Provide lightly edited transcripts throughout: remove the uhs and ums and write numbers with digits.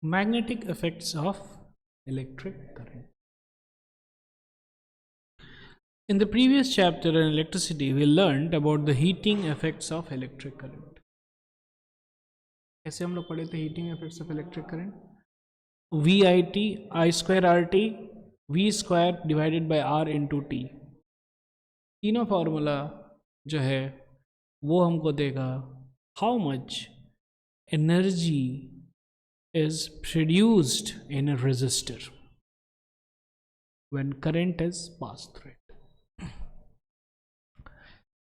Magnetic effects of electric current. In the previous chapter on electricity, we learned about the heating effects of electric current. कैसे हम लोग पढ़े थे heating effects of electric current? VIT, I square RT, V square divided by R into T. तीनों formula जो है वो हमको देगा how much energy is produced in a resistor when current is passed through it.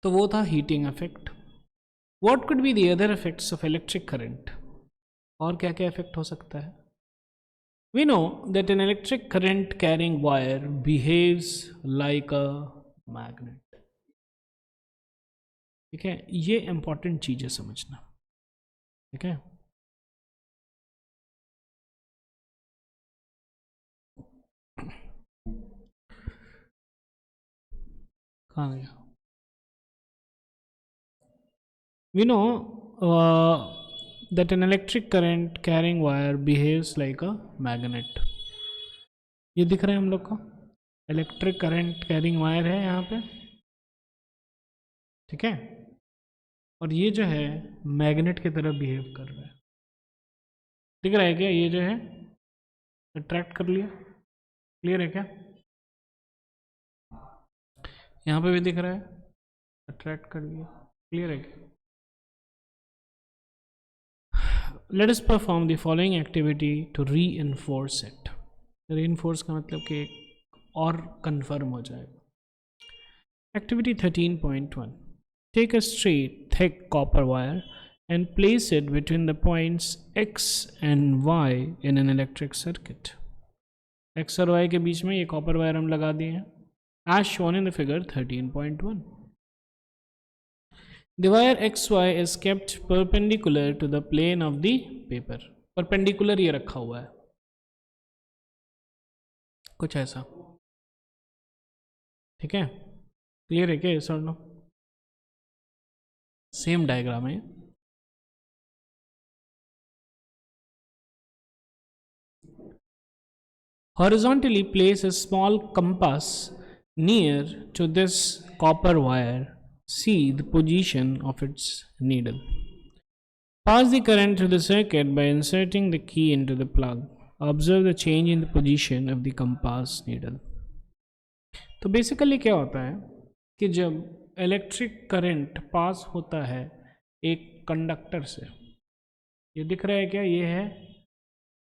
तो वो था heating effect. What could be the other effects of electric current? और क्या क्या इफेक्ट हो सकता है? We know that an electric current carrying wire behaves like a magnet. ठीक है, ये इंपॉर्टेंट चीज है समझना. ठीक है, कहाँ गया? We know that an electric current carrying wire behaves like a magnet. ये दिख रहा है हम लोग को, इलेक्ट्रिक करंट कैरिंग वायर है यहाँ पे. ठीक है, और ये जो है मैग्नेट की तरह बिहेव कर रहा है. दिख रहा है क्या? ये जो है अट्रैक्ट कर लिया. क्लियर है क्या? यहाँ पे भी दिख रहा है, अट्रैक्ट कर लिया. क्लियर है क्या? Let us perform the following activity to reinforce it. Reinforce का मतलब कि और confirm हो जाएगा. Activity 13.1. Take a straight, thick copper wire and place it between the points X and Y in an electric circuit. X और Y के बीच में ये copper wire हम लगा दिए हैं, as shown in the figure 13.1. The wire XY is kept perpendicular to the plane of the paper. Perpendicular ये रखा हुआ है, कुछ ऐसा. ठीक है, क्लियर है क्या? ये सर नो सेम डायग्राम है. Horizontally place a small compass near to this copper wire. See the position of its needle. Pass the current through the circuit by inserting the key into the plug. Observe the change in the position of the compass needle. तो basically क्या होता है कि जब electric current pass होता है एक conductor से, ये दिख रहा है क्या? ये है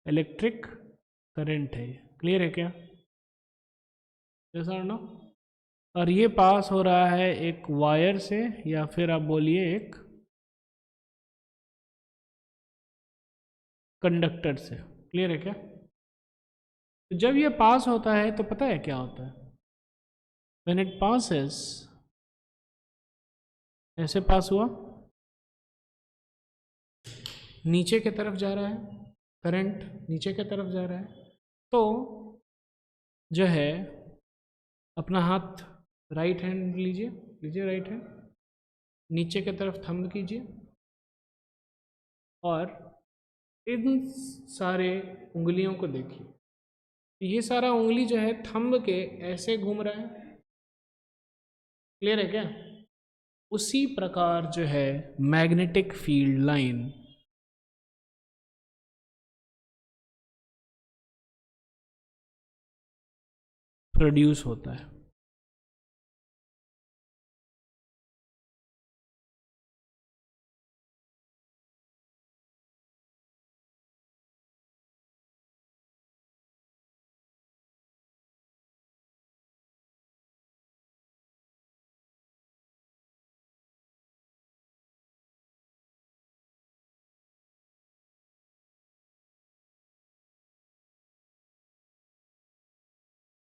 इलेक्ट्रिक करंट है. क्लियर है क्या? यस और नो? और ये पास हो रहा है एक वायर से, या फिर आप बोलिए एक कंडक्टर से. क्लियर है क्या? तो जब ये पास होता है तो पता है क्या होता है? When it passes, ऐसे पास हुआ, नीचे की तरफ जा रहा है, करंट नीचे की तरफ जा रहा है. तो जो है अपना हाथ राइट हैंड लीजिए राइट हैंड, नीचे की तरफ थंब कीजिए और इन सारे उंगलियों को देखिए. ये सारा उंगली जो है थंब के ऐसे घूम रहा है. क्लियर है क्या? उसी प्रकार जो है मैग्नेटिक फील्ड लाइन प्रोड्यूस होता है.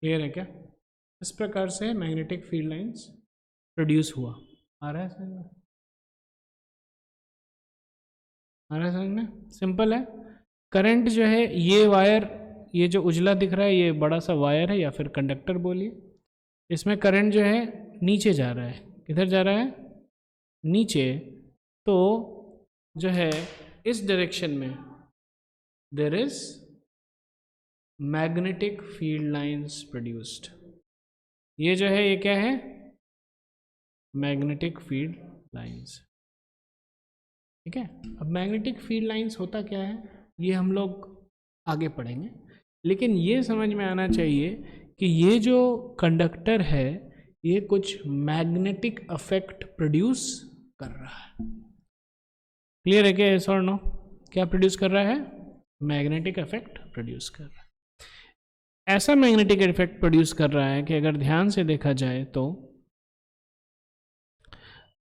क्लियर है क्या? इस प्रकार से मैग्नेटिक फील्ड लाइंस प्रोड्यूस हुआ. आ रहा है समझ में? आ रहा है समझ में? सिंपल है. करंट जो है ये वायर, ये जो उजला दिख रहा है ये बड़ा सा वायर है या फिर कंडक्टर बोलिए. इसमें करंट जो है नीचे जा रहा है. किधर जा रहा है? नीचे. तो जो है इस डायरेक्शन में there is magnetic field lines produced. ये जो है ये क्या है, मैग्नेटिक फील्ड लाइंस. ठीक है. अब मैग्नेटिक फील्ड लाइंस होता क्या है ये हम लोग आगे पढ़ेंगे, लेकिन ये समझ में आना चाहिए कि ये जो कंडक्टर है ये कुछ मैग्नेटिक इफेक्ट प्रोड्यूस कर रहा है. क्लियर है क्या, यस और नो? क्या प्रोड्यूस कर रहा है? मैग्नेटिक इफेक्ट प्रोड्यूस कर रहा है. ऐसा मैग्नेटिक इफेक्ट प्रोड्यूस कर रहा है कि अगर ध्यान से देखा जाए तो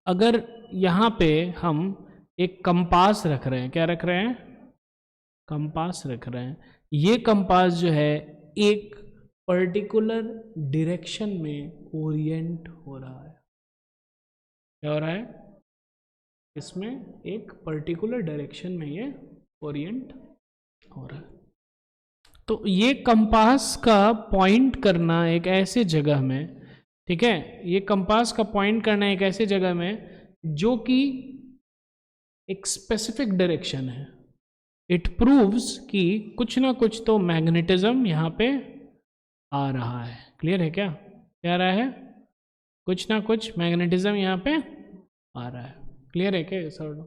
अगर यहाँ पे हम एक कंपास रख रहे हैं, क्या रख रहे हैं? कंपास रख रहे हैं. ये कंपास जो है एक पर्टिकुलर डायरेक्शन में ओरिएंट हो रहा है. क्या हो रहा है? इसमें एक पर्टिकुलर डायरेक्शन में ये ओरिएंट हो रहा है. तो ये कंपास का पॉइंट करना एक ऐसे जगह में, ठीक है, ये कंपास का पॉइंट करना एक ऐसे जगह में जो कि एक स्पेसिफिक डायरेक्शन है. इट प्रूव्स कि कुछ ना कुछ तो मैग्नेटिज्म यहाँ पे आ रहा है. क्लियर है क्या? क्या आ रहा है? कुछ ना कुछ मैग्नेटिज्म यहाँ पे आ रहा है. क्लियर है क्या sir?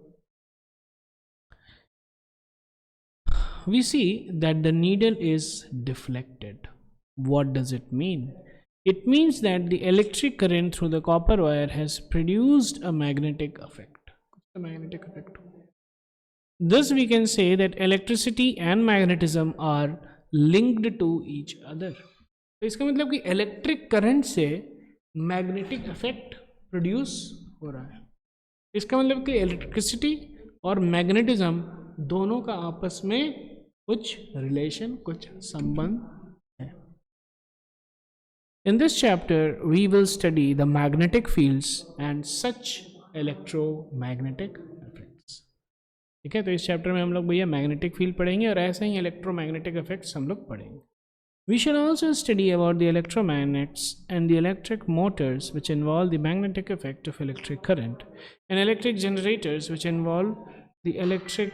We see that the needle is deflected. What does it mean? It means that the electric current through the copper wire has produced a magnetic effect. Thus we can say that electricity and magnetism are linked to each other. तो इसका मतलब कि electric current से magnetic effect produce हो रहा है. इसका मतलब कि इलेक्ट्रिसिटी और मैग्नेटिज्म दोनों का आपस में कुछ रिलेशन, कुछ संबंध है. In this chapter we will study the magnetic fields and such electromagnetic effects. ठीक है, तो इस चैप्टर में हम लोग भैया मैग्नेटिक फील्ड पढ़ेंगे और ऐसे ही इलेक्ट्रोमैग्नेटिक इफेक्ट्स हम लोग पढ़ेंगे. We shall also study about the electromagnets and the electric motors which involve the magnetic effect of electric current, and electric generators which involve the electric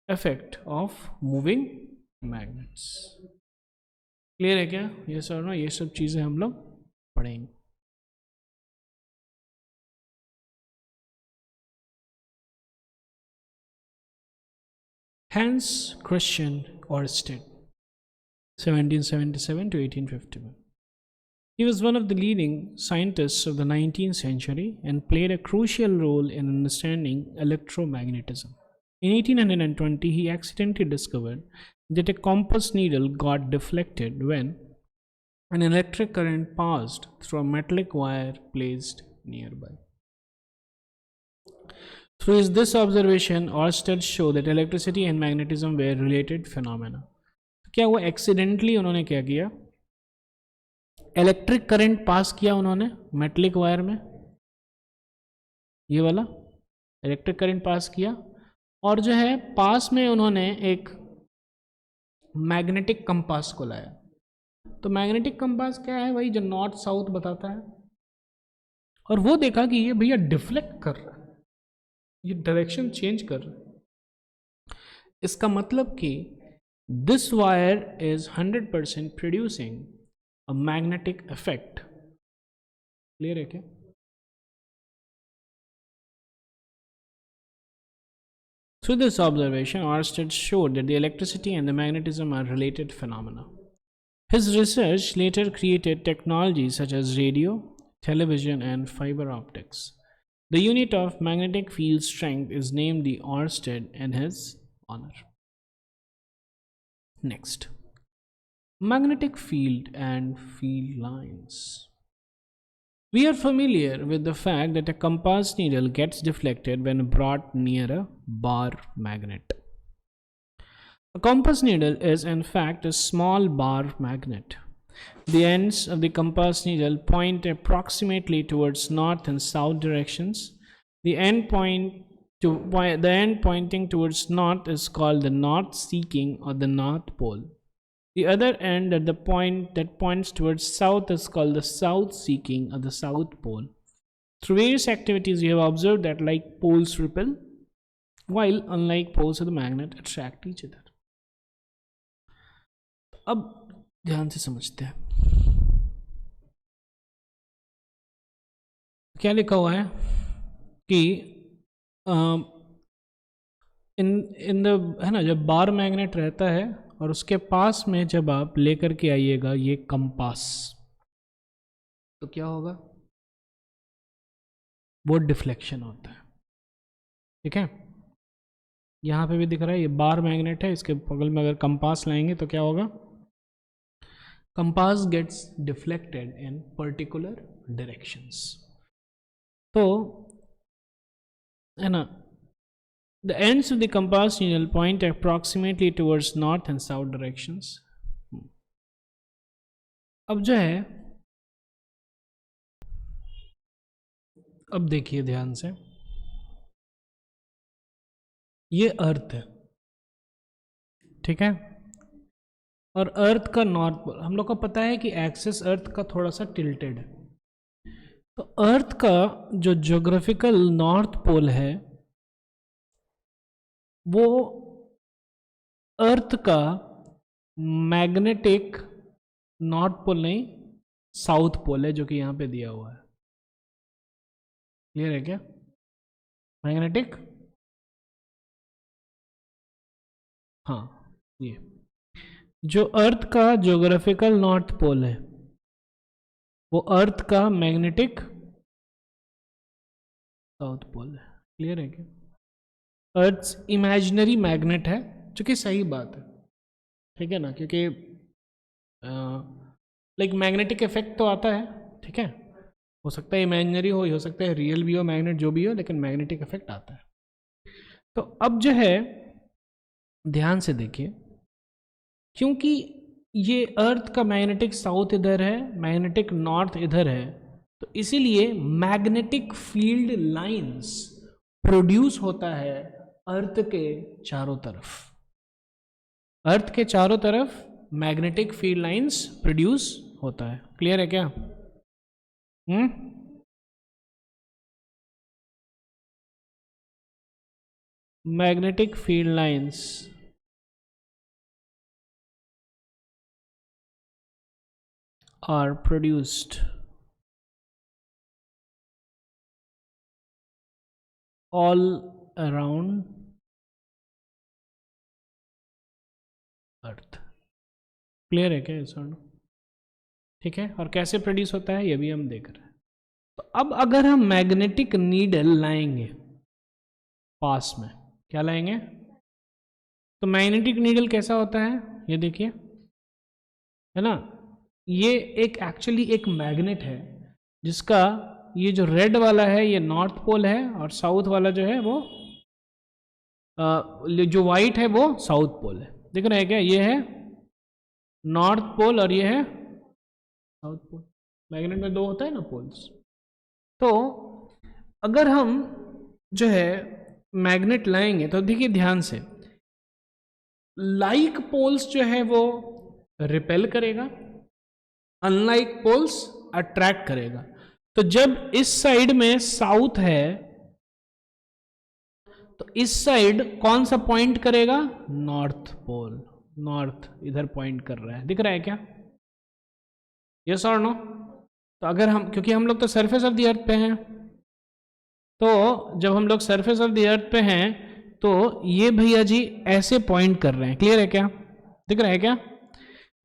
effect of moving magnets. Clear है क्या? ये sir ना, ये सब चीज़ें हम लोग पढ़ेंगे. Hans Christian Ørsted, 1777 to 1851. He was one of the leading scientists of the 19th century and played a crucial role in understanding electromagnetism. In 1820, he accidentally discovered that a compass needle got deflected when an electric current passed through a metallic wire placed nearby. Through this observation, Ørsted showed that electricity and magnetism were related phenomena. क्या वो accidentally उन्होंने क्या किया? Electric current pass किया उन्होंने metallic wire में, ये वाला इलेक्ट्रिक करंट पास किया, और जो है पास में उन्होंने एक मैग्नेटिक कंपास को लाया. तो मैग्नेटिक कंपास क्या है? वही जो नॉर्थ साउथ बताता है. और वो देखा कि ये भैया डिफ्लेक्ट कर रहा है, ये डायरेक्शन चेंज कर रहा है. इसका मतलब कि this wire is 100% producing a magnetic effect. Clear है क्या? Through this observation, Ørsted showed that the electricity and the magnetism are related phenomena. His research later created technologies such as radio, television, and fiber optics. The unit of magnetic field strength is named the Ørsted in his honor. Next, magnetic field and field lines. We are familiar with the fact that a compass needle gets deflected when brought near a bar magnet. A compass needle is in fact a small bar magnet. The ends of the compass needle point approximately towards north and south directions. The end pointing towards north is called the north-seeking or the north pole. The other end at the point that points towards south is called the south-seeking or the south pole. Through various activities, we have observed that like poles repel, while unlike poles of the magnet attract each other. अब ध्यान से समझते हैं क्या लिखा हुआ है कि इन द है ना, जब बार मैग्नेट रहता है और उसके पास में जब आप लेकर के आइएगा ये कंपास, तो क्या होगा, वो डिफ्लेक्शन होता है। ठीक है, यहाँ पे भी दिख रहा है ये बार मैग्नेट है, इसके बगल में अगर कंपास लाएंगे तो क्या होगा, compass gets deflected in particular directions. तो है ना, the ends of the compass needle point approximately towards north and south directions. अब जो है, अब देखिए ध्यान से, ये अर्थ है, ठीक है, और अर्थ का नॉर्थ पोल हम लोग को पता है कि एक्सिस अर्थ का थोड़ा सा टिल्टेड है, तो अर्थ का जो ज्योग्राफिकल नॉर्थ पोल है वो अर्थ का मैग्नेटिक नॉर्थ पोल नहीं, साउथ पोल है, जो कि यहां पे दिया हुआ है। क्लियर है क्या? मैग्नेटिक, हाँ, ये जो अर्थ का ज्योग्राफिकल नॉर्थ पोल है वो अर्थ का मैग्नेटिक साउथ पोल है। क्लियर है क्या? अर्थ इमेजिनरी मैग्नेट है, जो कि सही बात है, ठीक है ना, क्योंकि लाइक मैग्नेटिक इफेक्ट तो आता है, ठीक है, हो सकता है इमेजिनरी हो सकता है रियल भी हो, मैग्नेट जो भी हो, लेकिन मैग्नेटिक इफेक्ट आता है। तो अब जो है ध्यान से देखिए, क्योंकि ये अर्थ का मैग्नेटिक साउथ इधर है, मैग्नेटिक नॉर्थ इधर है, तो इसीलिए मैग्नेटिक फील्ड लाइंस प्रोड्यूस होता है अर्थ के चारों तरफ। अर्थ के चारों तरफ मैग्नेटिक फील्ड लाइंस प्रोड्यूस होता है। क्लियर है क्या? Magnetic field lines are produced all around earth. Clear है क्या ये सर? ठीक है, और कैसे प्रोड्यूस होता है ये भी हम देख रहे हैं। तो अब अगर हम मैग्नेटिक नीडल लाएंगे पास में, क्या लाएंगे, तो मैग्नेटिक नीडल कैसा होता है ये देखिए, है ना, ये एक एक्चुअली एक मैग्नेट है जिसका ये जो रेड वाला है ये नॉर्थ पोल है और साउथ वाला जो है वो जो वाइट है वो साउथ पोल है। दिख रहा है क्या? ये है नॉर्थ पोल और ये है साउथ पोल। मैग्नेट में दो होता है ना पोल्स। तो अगर हम जो है मैग्नेट लाएंगे तो देखिए ध्यान से, लाइक पोल्स जो है वो रिपेल करेगा, अनलाइक पोल्स अट्रैक्ट करेगा। तो जब इस साइड में साउथ है तो इस साइड कौन सा पॉइंट करेगा? नॉर्थ पोल, नॉर्थ इधर पॉइंट कर रहा है। दिख रहा है क्या? यस और नो? तो अगर हम, क्योंकि हम लोग तो सरफेस ऑफ द अर्थ पे हैं, तो जब हम लोग सरफेस ऑफ द अर्थ पे हैं तो ये भैया जी ऐसे पॉइंट कर रहे हैं। क्लियर है क्या? दिख रहा है क्या?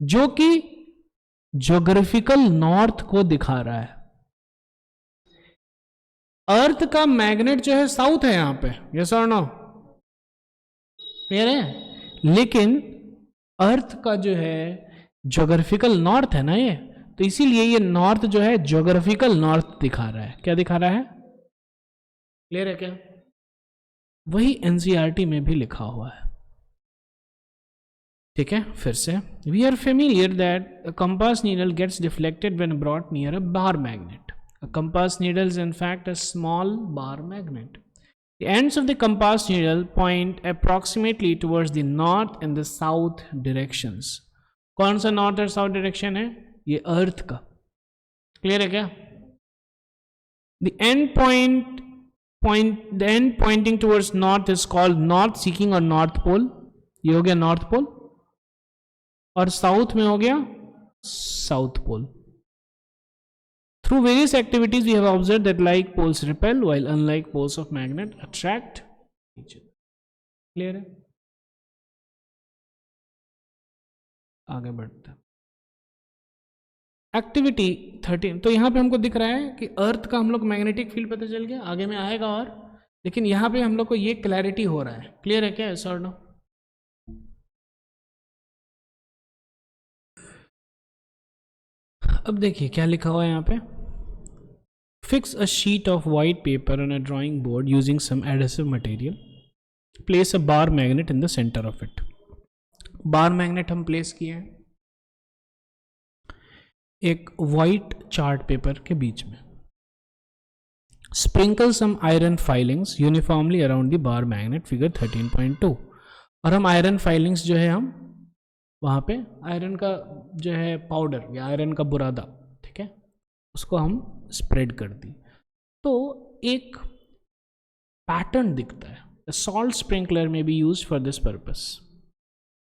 जो कि ज्योग्राफिकल नॉर्थ को दिखा रहा है। अर्थ का मैग्नेट जो है साउथ है यहां पे, यस और नो? क्लियर है? लेकिन अर्थ का जो है ज्योग्राफिकल नॉर्थ है ना ये, तो इसीलिए ये नॉर्थ जो है ज्योग्राफिकल नॉर्थ दिखा रहा है। क्या दिखा रहा है? क्लियर है क्या? वही एनसीईआरटी में भी लिखा हुआ है। ठीक है, फिर से, we are familiar that a compass needle gets deflected when brought near a bar magnet. A compass needle is in fact a small bar magnet. The ends of the compass needle point approximately towards the north and the south directions. कौन सा north और south direction है? ये अर्थ का। Clear है क्या? The end point point the end pointing towards north is called north seeking और north pole, ये हो गया नॉर्थ पोल, और साउथ में हो गया south pole. Through various activities, we have observed that like poles repel while unlike poles of magnet attract each other. Clear है? आगे बढ़ते हैं. एक्टिविटी 13. तो यहां पे हमको दिख रहा है कि अर्थ का हम लोग मैग्नेटिक फील्ड पता चल गया, आगे में आएगा और, लेकिन यहां पे हम लोग को ये क्लैरिटी हो रहा है. क्लियर है क्या? यस और नो? अब देखिए क्या लिखा हुआ है यहाँ पे. Fix a sheet of white paper on a drawing board using some adhesive material. Place a bar magnet in the centre of it. Bar magnet हम प्लेस किए हैं एक वाइट चार्ट पेपर के बीच में. Sprinkle some iron filings uniformly around the bar magnet, figure 13.2. और हम iron filings जो है हम वहाँ पे आयरन का जो है पाउडर या आयरन का बुरादा, ठीक है, उसको हम स्प्रेड कर दी, तो एक पैटर्न दिखता है. Salt sprinkler may be use for this purpose.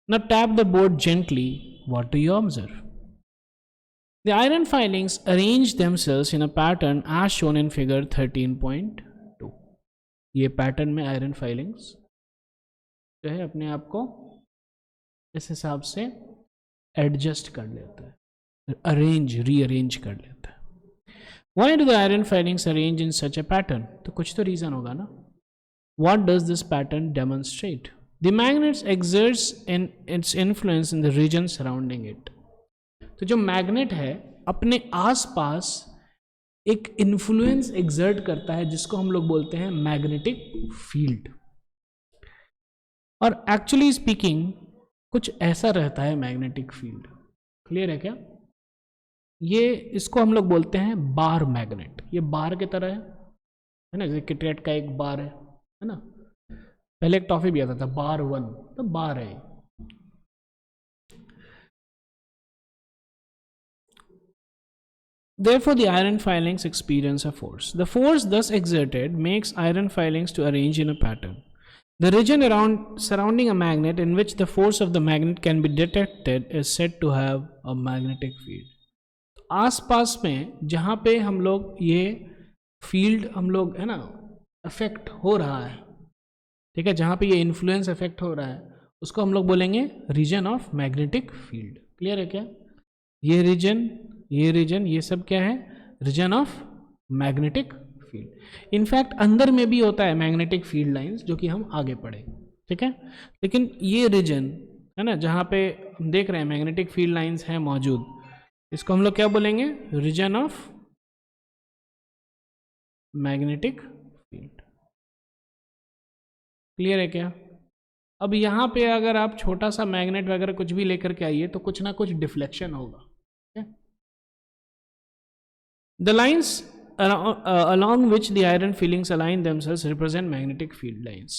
Now tap the board gently. What do you observe? The iron filings arrange themselves in a pattern as shown in figure 13.2. ये pattern में iron filings जो है अपने आप को इस हिसाब से एडजस्ट कर लेता है, अरेंज रीअरेंज कर लेता है. Why do the iron filings arrange in such a pattern? तो कुछ तो रीजन होगा ना. What does this pattern demonstrate? The magnet exerts its influence in the region surrounding it. तो जो मैग्नेट है अपने आसपास एक इन्फ्लुएंस एग्जर्ट करता है जिसको हम लोग बोलते हैं मैग्नेटिक फील्ड. और एक्चुअली स्पीकिंग कुछ ऐसा रहता है मैग्नेटिक फील्ड. क्लियर है क्या? ये इसको हम लोग बोलते हैं बार मैग्नेट. ये बार की तरह है ना, जैसे किटकैट का एक बार है ना. पहले एक टॉफी भी आता था बार 1, तो बार है. Therefore, the iron filings experience a force. The force thus exerted makes iron filings to arrange in a pattern. The region surrounding a magnet in which the force of the magnet can be detected is said to have a magnetic field. आसपास में जहाँ पे हम लोग ये field हम लोग है ना अफेक्ट हो रहा है, ठीक है, जहाँ पे ये इन्फ्लुएंस अफेक्ट हो रहा है उसको हम लोग बोलेंगे region of magnetic field. Clear है क्या? ये रीजन ये सब क्या है? Region of magnetic field. In fact अंदर में भी होता है मैग्नेटिक फील्ड लाइंस जो कि हम आगे पढ़े, ठीक है, लेकिन ये रीजन है ना जहाँ पे हम देख रहे हैं मैग्नेटिक फील्ड लाइंस हैं मौजूद, इसको हम लोग क्या बोलेंगे? Region of magnetic field. Clear है क्या? अब यहाँ पे अगर आप छोटा सा मैग्नेट वगैरह कुछ भी लेकर के आइए तो कुछ ना कुछ डिफ्लेक्शन होगा. The lines along which the iron fillings align themselves represent magnetic field lines.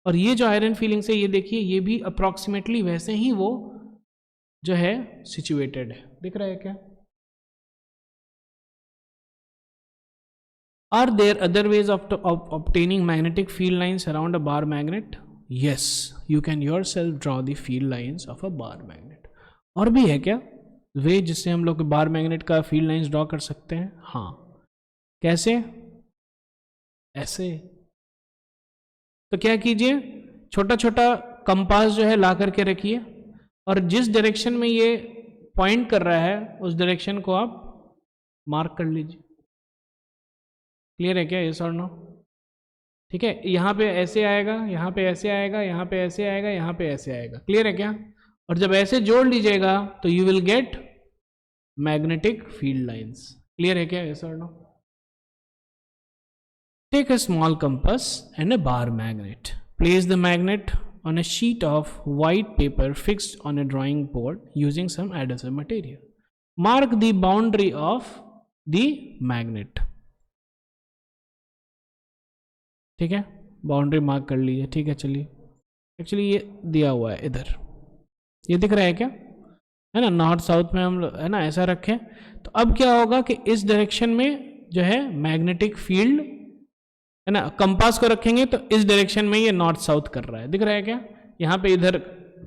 और ये जो आयरन फीलिंग्स है ये देखिए ये भी अप्रॉक्सीमेटली वैसे ही वो जो है सिचुएटेड है. दिख रहा है क्या? Are there other ways of obtaining magnetic field lines around a bar magnet? Yes, you can yourself draw the field lines of a bar magnet. और भी है क्या वे जिससे हम लोग बार मैग्नेट का फील्ड लाइंस ड्रॉ कर सकते हैं? हाँ. कैसे? ऐसे. तो क्या कीजिए, छोटा छोटा कंपास जो है ला करके रखिए और जिस डायरेक्शन में ये पॉइंट कर रहा है उस डायरेक्शन को आप मार्क कर लीजिए. क्लियर है क्या? यस और नो? ठीक है, यहाँ पे ऐसे आएगा, यहाँ पे ऐसे आएगा, यहाँ पे ऐसे आएगा, यहाँ पे ऐसे आएगा. क्लियर है क्या? और जब ऐसे जोड़ लीजिएगा तो you will get magnetic field lines. Clear है क्या? यस और no? Take a small compass and a bar magnet. Place the magnet on a sheet of white paper fixed on a drawing board using some adhesive material. Mark the boundary of the magnet. ठीक है, boundary mark कर लीजिए. ठीक है, चलिए. Actually ये दिया हुआ है इधर, ये दिख रहा है क्या? है ना, नॉर्थ साउथ में हम है ना ऐसा रखें. तो अब क्या होगा कि इस डायरेक्शन में जो है मैग्नेटिक फील्ड है ना, कंपास को रखेंगे तो इस डायरेक्शन में ये नॉर्थ साउथ कर रहा है, दिख रहा है क्या, यहाँ पे इधर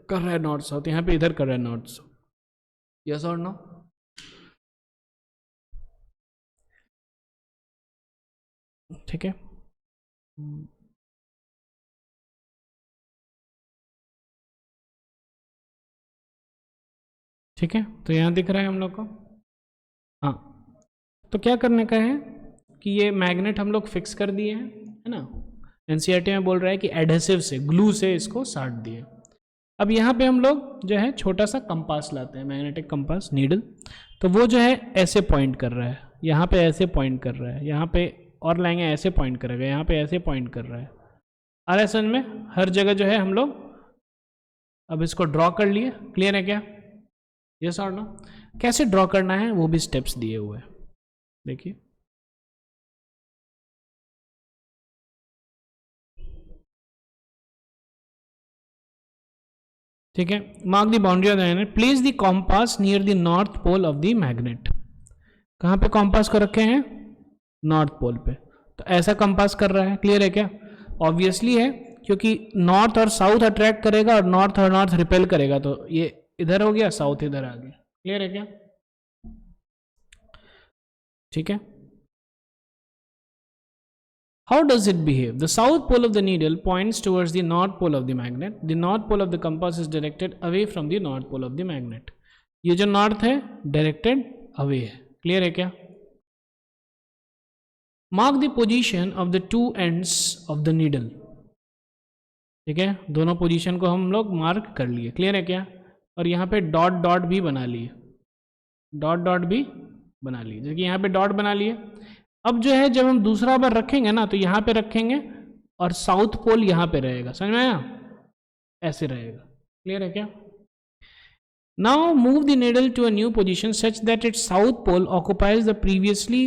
कर रहा है नॉर्थ साउथ, यहाँ पे इधर कर रहा है नॉर्थ साउथ, यस और नो? ठीक है, ठीक है, तो यहाँ दिख रहा है हम लोग को। हाँ, तो क्या करने का है कि ये मैग्नेट हम लोग फिक्स कर दिए हैं, है ना, एनसीईआरटी में बोल रहा है कि एडहेसिव से, ग्लू से इसको साट दिए। अब यहाँ पे हम लोग जो है छोटा सा कंपास लाते हैं, मैग्नेटिक कंपास नीडल, तो वो जो है ऐसे पॉइंट कर रहा है, यहाँ पे ऐसे पॉइंट कर रहा है, यहाँ पे और लाएंगे ऐसे पॉइंट करेगा, यहाँ पे ऐसे पॉइंट कर रहा है, आ रहा है समझ में, हर जगह जो है हम लोग अब इसको ड्रॉ कर लिए, क्लियर है क्या, यस और नो? कैसे ड्रॉ करना है वो भी स्टेप्स दिए हुए हैं, देखिए। ठीक है, mark the boundary of the magnet, place the compass near the north pole of the magnet. कहाँ पे कॉम्पास को रखे हैं, नॉर्थ पोल पे, तो ऐसा कंपास कर रहा है, क्लियर है क्या, ऑब्वियसली है, क्योंकि नॉर्थ और साउथ अट्रैक्ट करेगा और नॉर्थ रिपेल करेगा, तो ये इधर हो गया, साउथ इधर आ गया, क्लियर है क्या, ठीक है। How does it behave? The south pole of the needle points towards the north pole of the magnet. The north pole of the compass is directed away from the north pole of the magnet. ये जो north है directed away है, clear है क्या? Mark the position of the two ends of the needle. ठीक है, दोनों position को हम लोग मार्क कर लिए, क्लियर है क्या, और यहाँ पे डॉट डॉट भी बना लिए, डॉट डॉट भी बना लिए, जैसे कि यहाँ पे डॉट बना लिए। अब जो है जब हम दूसरा बार रखेंगे ना तो यहाँ पे रखेंगे और साउथ पोल यहाँ पे रहेगा, समझ में आया, ऐसे रहेगा, क्लियर है क्या। Now move the needle to a new position such that its south pole occupies the previously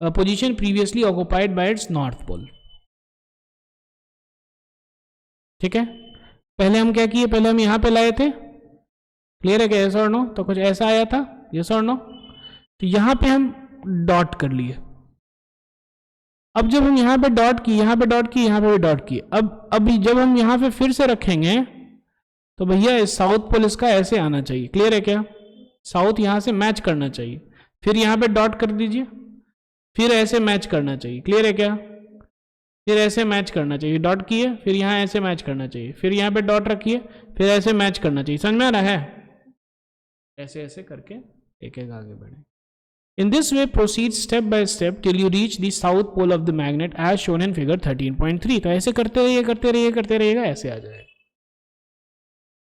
position previously occupied by its north pole. ठीक है, पहले हम क्या किए, पहले हम यहाँ पे लाए थे, क्लियर है क्या, यस और नो, तो कुछ ऐसा आया था, यस और नो, तो यहाँ पे हम डॉट कर लिए। अब जब हम यहाँ पे डॉट किए, यहाँ पे डॉट किए, यहाँ पे भी डॉट किए, अब अभी जब हम यहाँ पे फिर से रखेंगे तो भैया साउथ पोल इसका ऐसे आना चाहिए, क्लियर है क्या, साउथ यहाँ से मैच करना चाहिए, फिर यहाँ पे डॉट कर दीजिए, फिर ऐसे मैच करना चाहिए, क्लियर है क्या, फिर ऐसे मैच करना चाहिए, डॉट किए, फिर यहाँ ऐसे मैच करना चाहिए, फिर यहाँ पे डॉट रखिए, फिर ऐसे मैच करना चाहिए, समझ में आ रहा है, ऐसे ऐसे करके एक एक आगे बढ़े। In this way, proceed step by step till you reach the south pole of the magnet as shown in figure 13.3. तो ऐसे करते रहिए, करते रहिए, करते रहिएगा, ऐसे आ जाएगा।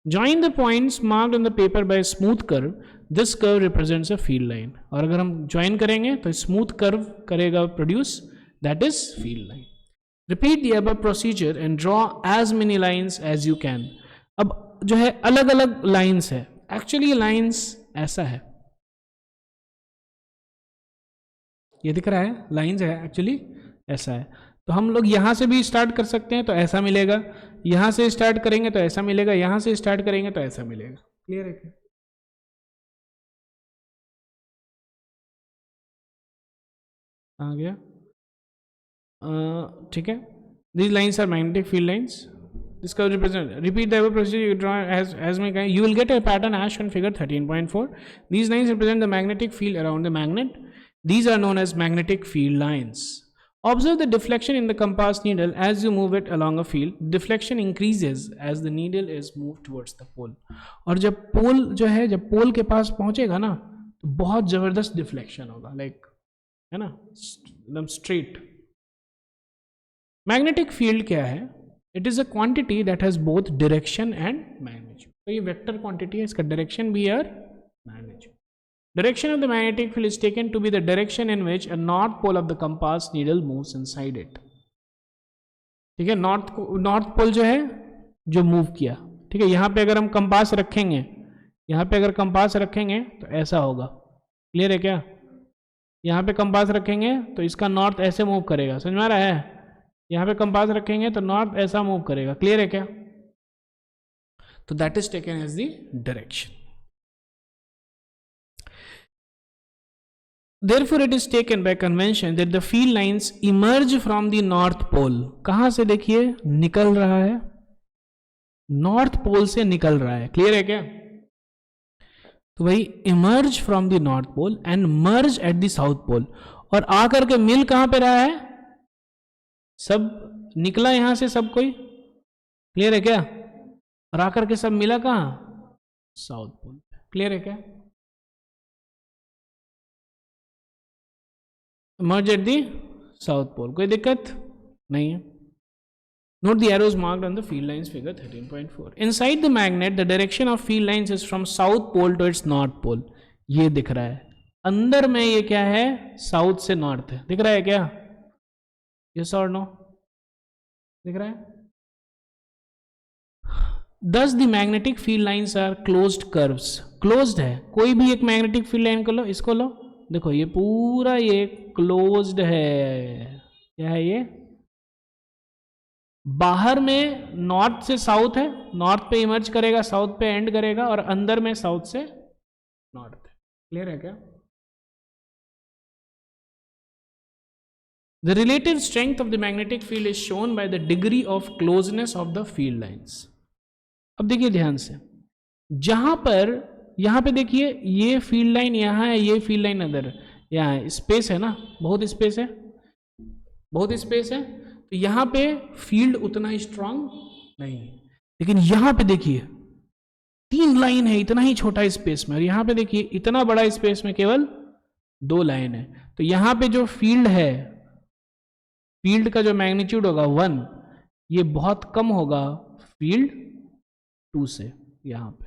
Join the points marked on the paper by a smooth curve. This curve represents a field line. और अगर हम join करेंगे तो smooth curve करेगा produce, that is field line. Repeat the above procedure and draw as many lines as you can. अब जो है अलग अलग lines है, actually lines ऐसा है, ये दिख रहा है, लाइंस है, एक्चुअली ऐसा है, तो हम लोग यहाँ से भी स्टार्ट कर सकते हैं तो ऐसा मिलेगा, यहाँ से स्टार्ट करेंगे तो ऐसा मिलेगा, यहाँ से स्टार्ट करेंगे तो ऐसा मिलेगा, क्लियर है क्या, आ गया, ठीक है। These lines are magnetic field lines. This curve represent. Repeat the above procedure you draw as may you will get a pattern as shown in figure 13.4. These lines represent the magnetic field around the magnet. These are known as magnetic field lines. Observe the deflection in the compass needle as you move it along a field. Deflection increases as the needle is moved towards the pole. और जब पोल जो है, जब पोल के पास पहुंचेगा ना तो बहुत जबरदस्त डिफ्लेक्शन होगा, लाइक है ना, एकदम स्ट्रेट। मैग्नेटिक फील्ड क्या है, it is a quantity that has both direction and magnitude, तो ये वेक्टर क्वांटिटी है, इसका डायरेक्शन भी और magnitude. Direction of the magnetic field is taken to be the direction in which a north pole of the compass needle moves inside it. ठीक है, north pole जो है जो मूव किया, ठीक है, यहाँ पे अगर हम कंपास रखेंगे, यहाँ पे अगर कंपास रखेंगे तो ऐसा होगा, क्लियर है क्या, यहाँ पे कंपास रखेंगे तो इसका नॉर्थ ऐसे मूव करेगा, समझ में आ रहा है, यहाँ पे कंपास रखेंगे तो नॉर्थ ऐसा मूव करेगा, क्लियर है क्या, तो that is taken as the direction. Therefore, it is taken by convention that the field lines emerge from the North Pole. कहां से देखिए निकल रहा है, नॉर्थ पोल से निकल रहा है, क्लियर है क्या? तो भाई emerge from the north pole and merge at the south pole, और आकर के मिल कहां पे रहा है, सब निकला यहां से सब कोई, क्लियर है क्या? और आकर के सब मिला कहां, साउथ पोल, क्लियर है क्या? मर्ज एट दी साउथ पोल, कोई दिक्कत नहीं है. Note the arrows marked on the field lines figure 13.4. Inside the magnet the direction of field lines is from south pole to its north pole. ये दिख रहा है अंदर में, ये क्या है, साउथ से नॉर्थ है, दिख रहा है क्या? यस और नो, दिख रहा है? Thus the magnetic field lines are closed curves. Closed है, कोई भी एक मैग्नेटिक फील्ड लाइन को लो, इसको लो, देखो ये पूरा ये क्लोज्ड है. क्या है ये? बाहर में नॉर्थ से साउथ है, नॉर्थ पे इमर्ज करेगा, साउथ पे एंड करेगा, और अंदर में साउथ से नॉर्थ है. क्लियर है क्या? The relative strength of the magnetic field is shown by the degree of closeness of the field lines. अब देखिए ध्यान से, जहां पर यहां पे देखिए ये फील्ड लाइन यहां है, ये फील्ड लाइन अदर यहां है, स्पेस है ना, बहुत स्पेस है, बहुत स्पेस है, तो यहां पे फील्ड उतना स्ट्रांग नहीं है. लेकिन यहां पे देखिए 3 लाइन है इतना ही छोटा स्पेस में, और यहां पे देखिए इतना बड़ा स्पेस में केवल 2 लाइन है. तो यहां पे जो फील्ड है, फील्ड का जो मैग्नीट्यूड होगा 1, ये बहुत कम होगा फील्ड 2 से यहां पे,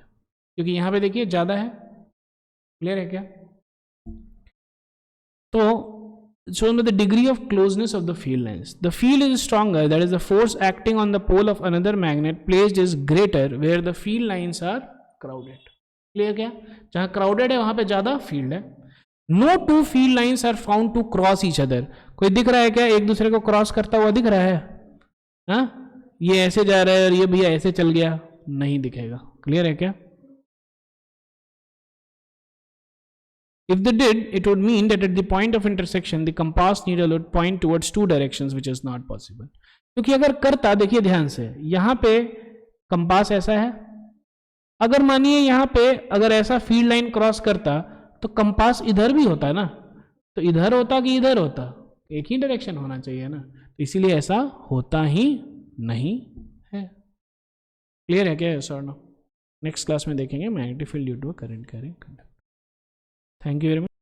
क्योंकि यहां पे देखिए ज्यादा है. क्लियर है क्या? तो shown by the degree of closeness of the field lines, the field is stronger, that is the force acting on the pole of another magnet placed is greater where the field lines are crowded. Clear क्या? जहां crowded है वहां पे ज्यादा field है. No two field lines are found to cross each other. कोई दिख रहा है क्या एक दूसरे को क्रॉस करता हुआ दिख रहा है? हाँ, ये ऐसे जा रहा है और ये भैया ऐसे चल गया, नहीं दिखेगा. क्लियर है क्या? If they did, it would mean that at the point of intersection, the compass needle would point towards 2 directions, which is not possible. क्योंकि अगर करता, देखिए ध्यान से, यहां पे कंपास ऐसा है, अगर मानिए यहां पे अगर ऐसा फील्ड लाइन क्रॉस करता तो कंपास इधर भी होता ना, तो इधर होता कि इधर होता, एक ही डायरेक्शन होना चाहिए ना, तो इसीलिए ऐसा होता ही नहीं है. क्लियर है क्या सर? नो, नेक्स्ट क्लास में देखेंगे magnetic field due to current carrying conductor. Thank you very much.